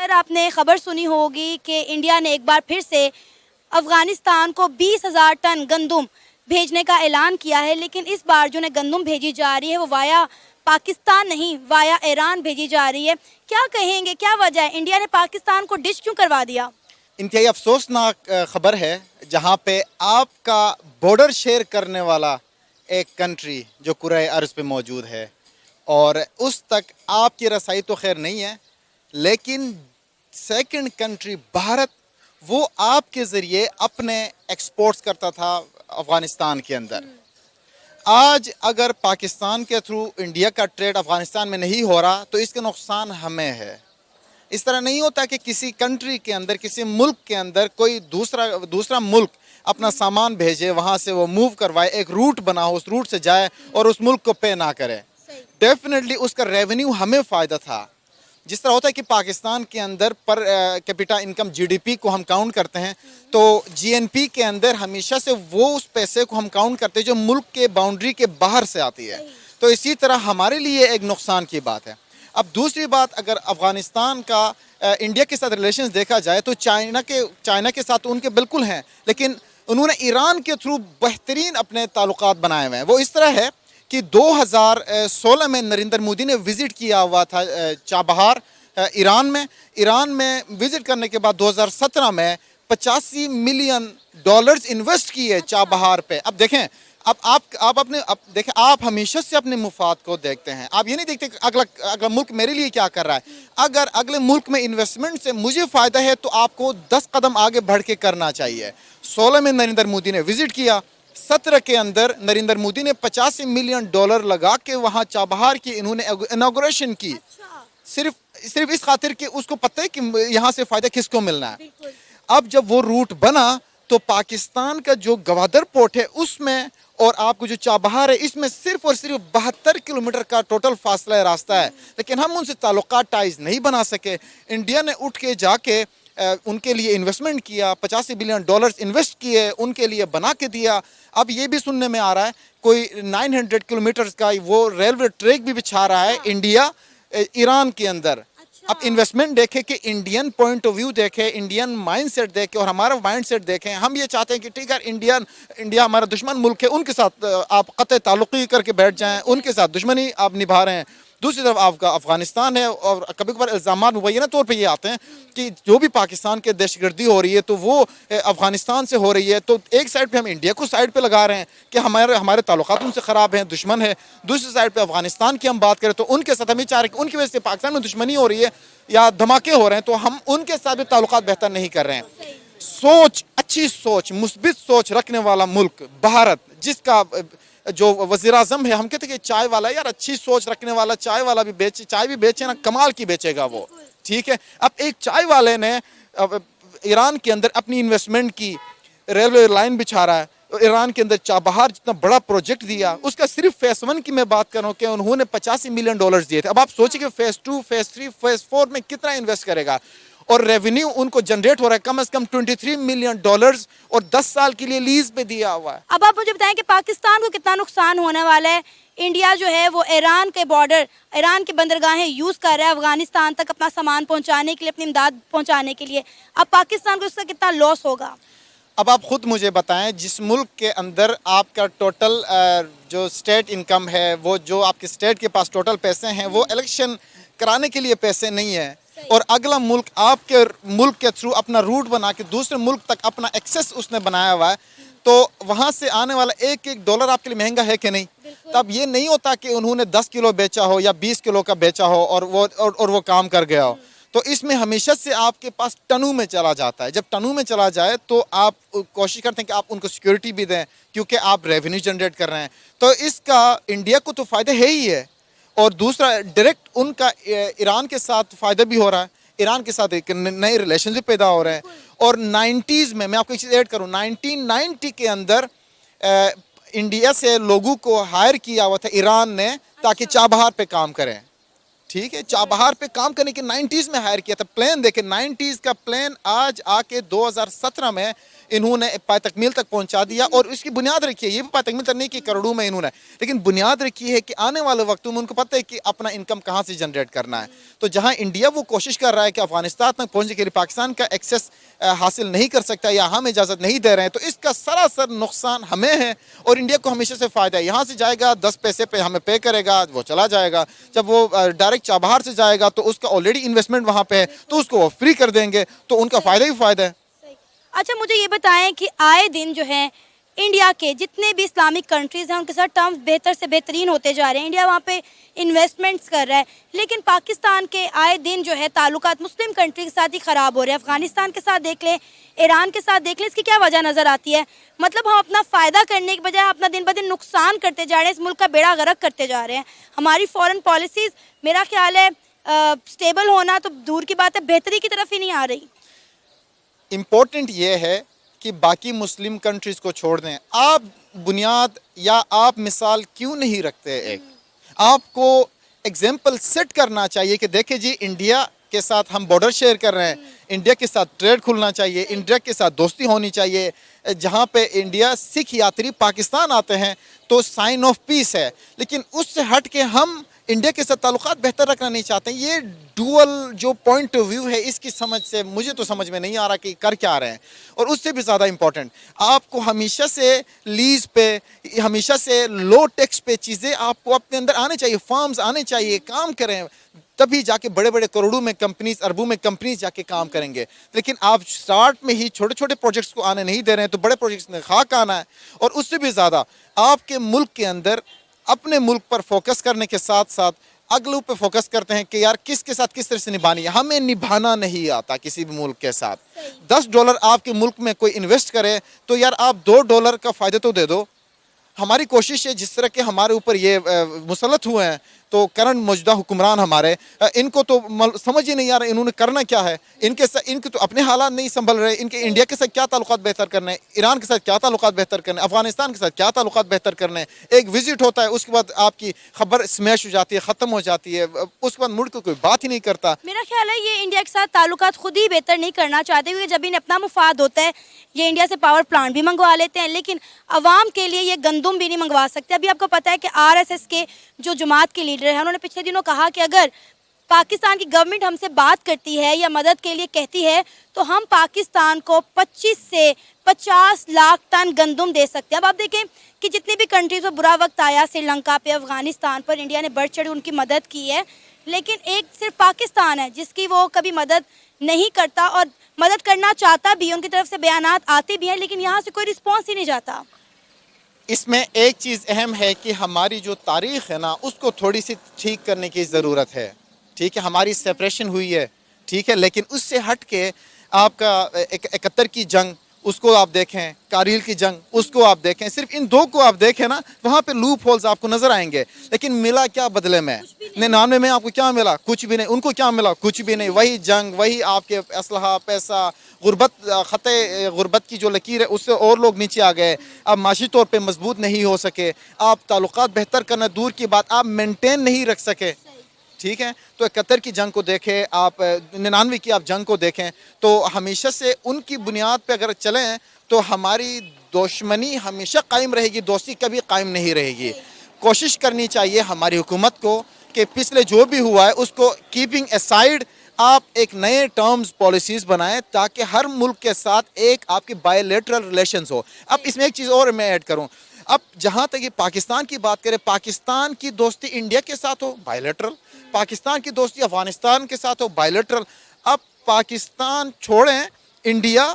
سر آپ نے خبر سنی ہوگی کہ انڈیا نے ایک بار پھر سے افغانستان کو 20,000 ٹن گندم بھیجنے کا اعلان کیا ہے، لیکن اس بار جو گندم بھیجی جا رہی ہے وہ وایا پاکستان نہیں، وایا ایران بھیجی جا رہی ہے۔ کیا کہیں گے، کیا وجہ ہے انڈیا نے پاکستان کو ڈش کیوں کروا دیا؟ انتہائی افسوسناک خبر ہے، جہاں پہ آپ کا بارڈر شیئر کرنے والا ایک کنٹری جو کرۂ ارض پہ موجود ہے اور اس تک آپ کی رسائی تو خیر نہیں ہے، لیکن سیکنڈ کنٹری بھارت وہ آپ کے ذریعے اپنے ایکسپورٹس کرتا تھا افغانستان کے اندر۔ آج اگر پاکستان کے تھرو انڈیا کا ٹریڈ افغانستان میں نہیں ہو رہا تو اس کا نقصان ہمیں ہے۔ اس طرح نہیں ہوتا کہ کسی کنٹری کے اندر، کسی ملک کے اندر کوئی دوسرا ملک اپنا سامان بھیجے، وہاں سے وہ موو کروائے، ایک روٹ بنا ہو، اس روٹ سے جائے اور اس ملک کو پے نہ کرے۔ ڈیفینیٹلی اس کا ریونیو ہمیں فائدہ تھا۔ جس طرح ہوتا ہے کہ پاکستان کے اندر per capita income G D P کو ہم کاؤنٹ کرتے ہیں، تو جی این پی کے اندر ہمیشہ سے وہ اس پیسے کو ہم کاؤنٹ کرتے ہیں جو ملک کے باؤنڈری کے باہر سے آتی ہے۔ تو اسی طرح ہمارے لیے ایک نقصان کی بات ہے۔ اب دوسری بات، اگر افغانستان کا انڈیا کے ساتھ ریلیشنز دیکھا جائے تو چائنا کے ساتھ ان کے بالکل ہیں، لیکن انہوں نے ایران کے تھرو بہترین اپنے تعلقات بنائے ہوئے ہیں۔ وہ اس طرح ہے کہ 2016 میں نریندر مودی نے وزٹ کیا ہوا تھا چابہار ایران میں وزٹ کرنے کے بعد 2017 میں $85 ملین انویسٹ کیے چابہار پہ۔ اب دیکھیں، آپ ہمیشہ سے اپنے مفاد کو دیکھتے ہیں، آپ یہ نہیں دیکھتے کہ اگلا ملک میرے لیے کیا کر رہا ہے۔ اگر اگلے ملک میں انویسٹمنٹ سے مجھے فائدہ ہے تو آپ کو 10 قدم آگے بڑھ کے کرنا چاہیے۔ 16 میں نریندر مودی نے وزٹ کیا، 17 کے اندر نریندر مودی نے $85 ملین لگا کے وہاں چابہار کی انہوں نے انوگریشن کی، صرف اس خاطر کہ اس کو پتہ ہے کہ یہاں سے فائدہ کس کو ملنا ہے۔ اب جب وہ روٹ بنا تو پاکستان کا جو گوادر پورٹ ہے اس میں اور آپ کو جو چابہار ہے اس میں صرف اور صرف 72 کلومیٹر کا ٹوٹل فاصلہ راستہ ہے، لیکن ہم ان سے تعلقات ٹائز نہیں بنا سکے۔ انڈیا نے اٹھ کے جا کے ان کے لیے انویسٹمنٹ کیا، $85 بلین انویسٹ کیے، ان کے لیے بنا کے دیا۔ اب یہ بھی سننے میں آ رہا ہے کوئی 900 کلومیٹرز کا وہ ریلوے ٹریک بھی بچھا رہا ہے انڈیا ایران کے اندر۔ اب انویسٹمنٹ دیکھیں کہ انڈین پوائنٹ آف ویو دیکھیں، انڈین مائنڈ سیٹ دیکھیں اور ہمارا مائنڈ سیٹ دیکھیں۔ ہم یہ چاہتے ہیں کہ ٹھیک ہے انڈیا ہمارا دشمن ملک ہے، ان کے ساتھ آپ قطع تعلقی کر کے بیٹھ جائیں، ان کے ساتھ دشمنی آپ نبھا رہے ہیں۔ دوسری طرف آپ کا افغانستان ہے اور کبھی کبھار الزامات مبینہ طور پہ یہ آتے ہیں کہ جو بھی پاکستان کے دہشت گردی ہو رہی ہے تو وہ افغانستان سے ہو رہی ہے، تو ایک سائڈ پہ ہم انڈیا کو سائڈ پہ لگا رہے ہیں کہ ہمارے تعلقات ان سے خراب ہیں، دشمن ہے۔ دوسری سائڈ پہ افغانستان کی ہم بات کریں تو ان کے ساتھ ہم یہ چاہ رہے ہیں کہ ان کی وجہ سے پاکستان میں دشمنی ہو رہی ہے یا دھماکے ہو رہے ہیں تو ہم ان کے ساتھ بھی تعلقات بہتر نہیں کر رہے ہیں۔ اچھی سوچ، مثبت سوچ رکھنے والا ملک بھارت، جس کا جو وزیر اعظم ہے، ہم کہتے ہیں کہ چائے والا یار اچھی سوچ رکھنے والا چائے والا بھی چائے بھی بیچے نا، کمال کی بیچے گا وہ، ٹھیک ہے۔ اب ایک چائے والے نے ایران کے اندر اپنی انویسٹمنٹ کی، ریلوے لائن بچھا رہا ہے ایران کے اندر، چابہار جتنا بڑا پروجیکٹ دیا، اس کا صرف فیس 1 کی میں بات کروں کہ انہوں نے $85 ملین دیے تھے۔ اب آپ سوچیں کہ فیس 2، فیس 3، فیس 4 میں کتنا انویسٹ کرے گا، اور ریونیو ان کو جنریٹ ہو رہا ہے کم از کم $23 ملین اور 10 سال کے لیے لیز پہ دیا ہوا ہے۔ اب آپ مجھے بتائیں کہ پاکستان کو کتنا نقصان ہونے والا ہے؟ انڈیا جو ہے وہ ایران کے بارڈر، ایران کی بندرگاہیں یوز کر رہا ہے افغانستان تک اپنا سامان پہنچانے کے لیے، اپنی امداد پہنچانے کے لیے۔ اب پاکستان کو اس کا کتنا لاس ہوگا؟ اب آپ خود مجھے بتائیں، جس ملک کے اندر آپ کا ٹوٹل جو سٹیٹ انکم ہے، وہ جو آپ کے سٹیٹ کے پاس ٹوٹل پیسے ہیں وہ الیکشن کرانے کے لیے پیسے نہیں ہیں، اور اگلا ملک آپ کے ملک کے تھرو اپنا روٹ بنا کے دوسرے ملک تک اپنا ایکسس اس نے بنایا ہوا ہے، تو وہاں سے آنے والا ایک ڈالر آپ کے لیے مہنگا ہے کہ نہیں؟ تو اب یہ نہیں ہوتا کہ انہوں نے 10 کلو بیچا ہو یا 20 کلو کا بیچا ہو اور وہ کام کر گیا ہو، تو اس میں ہمیشہ سے آپ کے پاس ٹنوں میں چلا جاتا ہے۔ جب ٹنوں میں چلا جائے تو آپ کوشش کرتے ہیں کہ آپ ان کو سیکیورٹی بھی دیں کیونکہ آپ ریونیو جنریٹ کر رہے ہیں، تو اس کا انڈیا کو تو فائدہ ہے ہی ہے، اور دوسرا ڈائریکٹ ان کا ایران کے ساتھ فائدہ بھی ہو رہا ہے، ایران کے ساتھ ایک نئے ریلیشن بھی پیدا ہو رہے ہیں۔ اور 90s میں آپ کو ایک چیز ایڈ کروں، 1990 کے اندر انڈیا سے لوگوں کو ہائر کیا ہوا تھا ایران نے تاکہ چابہار پہ کام کریں، ٹھیک ہے, چابہار پہ کام کرنے کے 90s میں ہائر کیا تھا. پلین دیکھیں, 90s کا پلین آج آ کے 2017 میں انہوں نے پائے تکمیل تک پہنچا دیا, اور اس کی بنیاد رکھی ہے. یہ بھی پائے تکمیل تک نہیں کی کروڑوں میں انہوں نے, لیکن بنیاد رکھی ہے کہ آنے والے وقتوں میں ان کو پتہ ہے کہ اپنا انکم کہاں سے جنریٹ کرنا ہے. تو جہاں انڈیا وہ کوشش کر رہا ہے کہ افغانستان تک پہنچنے کے لیے پاکستان کا ایکسیس حاصل نہیں کر سکتا یا ہم اجازت نہیں دے رہے ہیں, تو اس کا سراسر نقصان ہمیں ہے, اور انڈیا کو ہمیشہ سے فائدہ ہے. یہاں سے جائے گا 10 پیسے پہ ہمیں پے کرے گا, وہ چلا جائے گا. جب وہ ڈائریکٹ چابہار سے جائے گا تو اس کا آلریڈی انویسٹمنٹ وہاں پہ ہے, تو اس کو وہ فری کر دیں گے, تو ان کا فائدہ ہی فائدہ ہے. اچھا مجھے یہ بتائیں کہ آئے دن جو ہے انڈیا کے جتنے بھی اسلامک کنٹریز ہیں ان کے ساتھ ٹرمز بہتر سے بہترین ہوتے جا رہے ہیں, انڈیا وہاں پہ انویسٹمنٹس کر رہا ہے, لیکن پاکستان کے آئے دن جو ہے تعلقات مسلم کنٹری کے ساتھ ہی خراب ہو رہے ہیں. افغانستان کے ساتھ دیکھ لیں, ایران کے ساتھ دیکھ لیں, اس کی کیا وجہ نظر آتی ہے؟ مطلب ہم اپنا فائدہ کرنے کے بجائے اپنا دن بدن نقصان کرتے جا رہے ہیں, اس ملک کا بیڑا غرق کرتے جا رہے ہیں. ہماری فورن پالیسیز میرا خیال ہے سٹیبل ہونا تو دور کی بات ہے, بہتری کی طرف ہی نہیں آ رہی. امپورٹنٹ یہ ہے کہ باقی مسلم کنٹریز کو چھوڑ دیں. آپ بنیاد یا آپ مثال کیوں نہیں رکھتے؟ ایک آپ کو ایگزامپل سیٹ کرنا چاہیے کہ دیکھیں جی انڈیا کے ساتھ ہم بارڈر شیئر کر رہے ہیں, انڈیا کے ساتھ ٹریڈ کھلنا چاہیے, انڈیا کے ساتھ دوستی ہونی چاہیے. جہاں پہ انڈیا سکھ یاتری پاکستان آتے ہیں تو سائن آف پیس ہے, لیکن اس سے ہٹ کے ہم انڈیا کے ساتھ تعلقات بہتر رکھنا نہیں چاہتے ہیں. یہ ڈوئل جو پوائنٹ آف ویو ہے اس کی سمجھ سے مجھے تو سمجھ میں نہیں آ رہا کہ کر کیا رہے ہیں. اور اس سے بھی زیادہ امپورٹنٹ, آپ کو ہمیشہ سے لیز پہ, ہمیشہ سے لو ٹیکس پہ چیزیں آپ کو اپنے اندر آنے چاہیے, فارمز آنے چاہیے, کام کریں, تبھی جا کے بڑے بڑے کروڑوں میں کمپنیز, اربوں میں کمپنیز جا کے کام کریں گے. لیکن آپ سٹارٹ میں ہی چھوٹے چھوٹے پروجیکٹس کو آنے نہیں دے رہے ہیں, تو بڑے پروجیکٹس میں خاک آنا ہے. اور اس سے بھی زیادہ آپ کے ملک کے اندر اپنے ملک پر فوکس کرنے کے ساتھ ساتھ اگلوں پہ فوکس کرتے ہیں کہ یار کس کے ساتھ کس طرح سے نبھانی ہے. ہمیں نبھانا نہیں آتا کسی بھی ملک کے ساتھ. $10 آپ کے ملک میں کوئی انویسٹ کرے تو یار آپ $2 کا فائدہ تو دے دو. ہماری کوشش ہے جس طرح کہ ہمارے اوپر یہ مسلط ہوئے ہیں, تو کرنٹ موجودہ حکمران ہمارے, ان کو تو سمجھ ہی نہیں آ رہا انہوں نے کرنا کیا ہے. ان کے تو اپنے حالات نہیں سنبھل رہے. ان کے انڈیا کے ساتھ کیا تعلقات بہتر کرنے, ایران کے ساتھ کیا تعلقات بہتر کرنے, افغانستان کے ساتھ کیا تعلقات بہتر کرنے. ایک وزٹ ہوتا ہے, اس کے بعد آپ کی خبر سمیش ہو جاتی ہے, ختم ہو جاتی ہے, اس کے بعد مڑ کے کوئی بات ہی نہیں کرتا. میرا خیال ہے یہ انڈیا کے ساتھ تعلقات خود ہی بہتر نہیں کرنا چاہتے, کیونکہ جب انہیں اپنا مفاد ہوتا ہے یہ انڈیا سے پاور پلانٹ بھی منگوا لیتے ہیں, لیکن عوام کے لیے یہ گندم بھی نہیں منگوا سکتے. ابھی آپ کو پتہ ہے کہ RSS کے جو جماعت کے لیڈر ہیں انہوں نے پچھلے دنوں کہا کہ اگر پاکستان کی گورنمنٹ ہم سے بات کرتی ہے یا مدد کے لیے کہتی ہے تو ہم پاکستان کو 25 سے 50 لاکھ ٹن گندم دے سکتے ہیں. اب آپ دیکھیں کہ جتنی بھی کنٹریز پر برا وقت آیا, سری لنکا پہ, افغانستان پر, انڈیا نے بڑھ چڑھ ان کی مدد کی ہے, لیکن ایک صرف پاکستان ہے جس کی وہ کبھی مدد نہیں کرتا, اور مدد کرنا چاہتا بھی, ان کی طرف سے بیانات آتے بھی ہیں, لیکن یہاں سے کوئی رسپانس ہی نہیں جاتا. اس میں ایک چیز اہم ہے کہ ہماری جو تاریخ ہے نا اس کو تھوڑی سی ٹھیک کرنے کی ضرورت ہے. ٹھیک ہے, ہماری سیپریشن ہوئی ہے, ٹھیک ہے, لیکن اس سے ہٹ کے آپ کا 71 کی جنگ اس کو آپ دیکھیں, کارگل کی جنگ اس کو آپ دیکھیں, صرف ان دو کو آپ دیکھیں نا, وہاں پہ لوپ ہولز آپ کو نظر آئیں گے. لیکن ملا کیا بدلے میں؟ 99 میں آپ کو کیا ملا؟ کچھ بھی نہیں. ان کو کیا ملا؟ کچھ بھی نہیں. وہی جنگ, وہی آپ کے اسلحہ, پیسہ, غربت, خطے غربت کی جو لکیر ہے اس سے اور لوگ نیچے آ گئے. آپ معاشی طور پہ مضبوط نہیں ہو سکے, آپ تعلقات بہتر کرنا دور کی بات, آپ مینٹین نہیں رکھ سکے. ٹھیک ہے, تو 71 کی جنگ کو دیکھیں آپ, 99 کی آپ جنگ کو دیکھیں, تو ہمیشہ سے ان کی بنیاد پہ اگر چلیں تو ہماری دشمنی ہمیشہ قائم رہے گی, دوستی کبھی قائم نہیں رہے گی. کوشش کرنی چاہیے ہماری حکومت کو کہ پچھلے جو بھی ہوا ہے اس کو کیپنگ اسائیڈ آپ ایک نئے ٹرمز پالیسیز بنائیں تاکہ ہر ملک کے ساتھ ایک آپ کی بائیلیٹرل ریلیشنز ہو. اب اس میں ایک چیز اور میں ایڈ کروں, اب جہاں تک یہ پاکستان کی بات کریں, پاکستان کی دوستی انڈیا کے ساتھ ہو بائیلیٹرل, پاکستان کی دوستی افغانستان کے ساتھ ہو بائیلیٹرل. اب پاکستان چھوڑیں, انڈیا,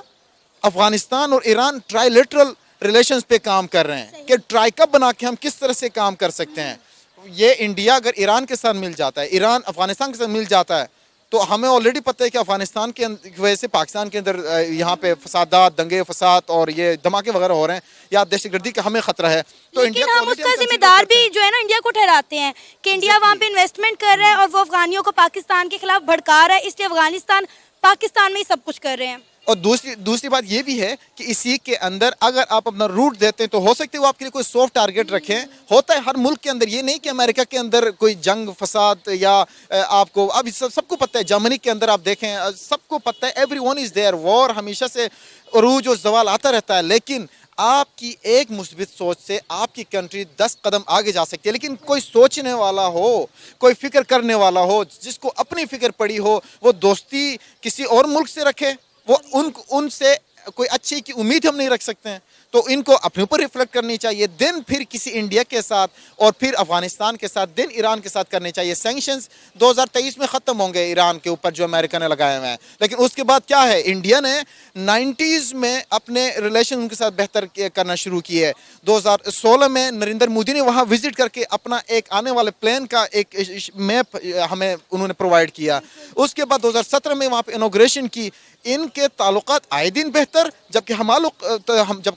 افغانستان اور ایران ٹرائیلیٹرل ریلیشنز پہ کام کر رہے ہیں کہ ٹرائی کب بنا کے ہم کس طرح سے کام کر سکتے ہیں. یہ انڈیا اگر ایران کے ساتھ مل جاتا ہے, ایران افغانستان کے ساتھ مل جاتا ہے, تو ہمیں آلریڈی پتہ ہے کہ افغانستان کی وجہ سے پاکستان کے اندر یہاں پہ فسادات, دنگے فساد اور یہ دھماکے وغیرہ ہو رہے ہیں, یا دہشت گردی کا ہمیں خطرہ ہے. تو لیکن ہم اس کا ذمہ دار بھی جو ہے نا انڈیا کو ٹھہراتے ہیں کہ انڈیا وہاں پہ انویسٹمنٹ کر رہا ہے اور وہ افغانیوں کو پاکستان کے خلاف بھڑکا رہا ہے, اس لیے افغانستان پاکستان میں ہی سب کچھ کر رہے ہیں. اور دوسری بات یہ بھی ہے کہ اسی کے اندر اگر آپ اپنا روٹ دیتے ہیں تو ہو سکتا ہے وہ آپ کے لیے کوئی سافٹ ٹارگٹ رکھیں. ہوتا ہے ہر ملک کے اندر, یہ نہیں کہ امریکہ کے اندر کوئی جنگ فساد یا آپ کو اب سب کو پتہ ہے. جرمنی کے اندر آپ دیکھیں سب کو پتہ ہے, ایوری ون از دیئر. وار ہمیشہ سے عروج و زوال آتا رہتا ہے, لیکن آپ کی ایک مثبت سوچ سے آپ کی کنٹری 10 قدم آگے جا سکتی ہے. لیکن کوئی سوچنے والا ہو, کوئی فکر کرنے والا ہو, جس کو اپنی فکر پڑی ہو, وہ دوستی کسی اور ملک سے رکھے. وہ ان سے کوئی اچھی کی امید ہم نہیں رکھ سکتے ہیں. تو ان کو اپنے اوپر ریفلیکٹ کرنی چاہیے. دن پھر کسی انڈیا کے ساتھ اور پھر افغانستان کے ساتھ, دن ایران کے ساتھ کرنے چاہیے. سینکشنز 2023 میں ختم ہوں گے ایران کے اوپر جو امریکہ نے لگائے ہوئے ہیں, لیکن اس کے بعد کیا ہے, انڈیا نے 90s میں اپنے ریلیشن ان کے ساتھ بہتر کرنا شروع کی ہے. 2016 میں نریندر مودی نے وہاں وزٹ کر کے اپنا ایک آنے والے پلان کا ایک میپ ہمیں انہوں نے پرووائڈ کیا. اس کے بعد 2017 میں وہاں پہ انوگریشن کی. ان کے تعلقات آئے دن بہتر, جبکہ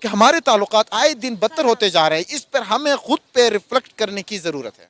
ہمارے تعلقات آئے دن بدتر ہوتے جا رہے ہیں. اس پر ہمیں خود پہ ریفلیکٹ کرنے کی ضرورت ہے.